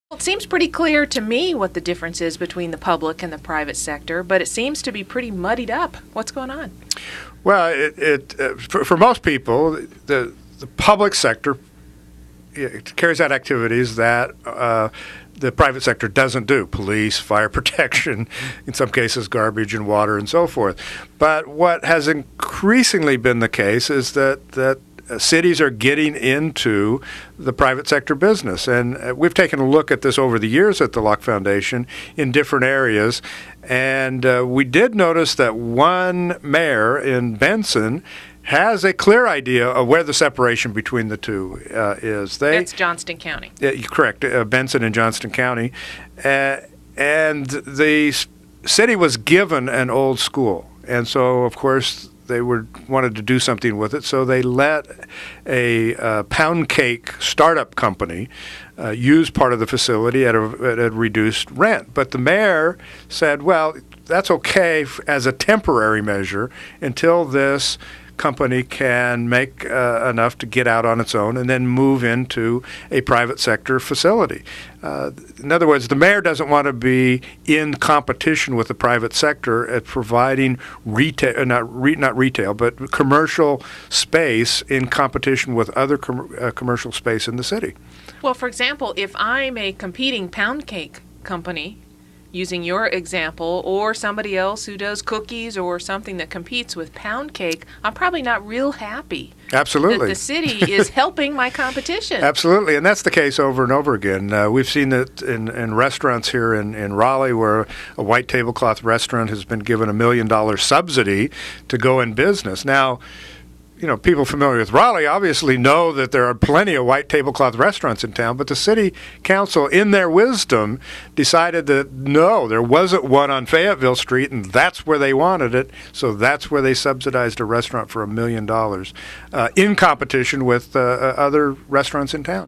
Well, it seems pretty clear to me what the difference is between the public and the private sector, but it seems to be pretty muddied up. What's going on? Well, for most people, the public sector carries out activities that the private sector doesn't do: police, fire protection, in some cases garbage and water and so forth. But what has increasingly been the case is that cities are getting into the private sector business. And we've taken a look at this over the years at the Locke Foundation in different areas. And we did notice that one mayor in Benson has a clear idea of where the separation between the two is. That's Johnston County. Correct, Benson and Johnston County. And the city was given an old school. And so, of course, they wanted to do something with it, so they let a pound cake startup company use part of the facility at a reduced rent. But the mayor said, well, that's okay as a temporary measure until this company can make enough to get out on its own and then move into a private sector facility. In other words, the mayor doesn't want to be in competition with the private sector at providing retail, not retail, but commercial space in competition with other commercial space in the city. Well, for example, if I'm a competing pound cake company, using your example, or somebody else who does cookies or something that competes with pound cake, I'm probably not real happy. Absolutely. That the city is helping my competition. Absolutely, and that's the case over and over again. We've seen it in restaurants here in Raleigh, where a white tablecloth restaurant has been given $1 million subsidy to go in business. Now, people familiar with Raleigh obviously know that there are plenty of white tablecloth restaurants in town, but the city council, in their wisdom, decided that no, there wasn't one on Fayetteville Street, and that's where they wanted it, so that's where they subsidized a restaurant for $1 million in competition with other restaurants in town.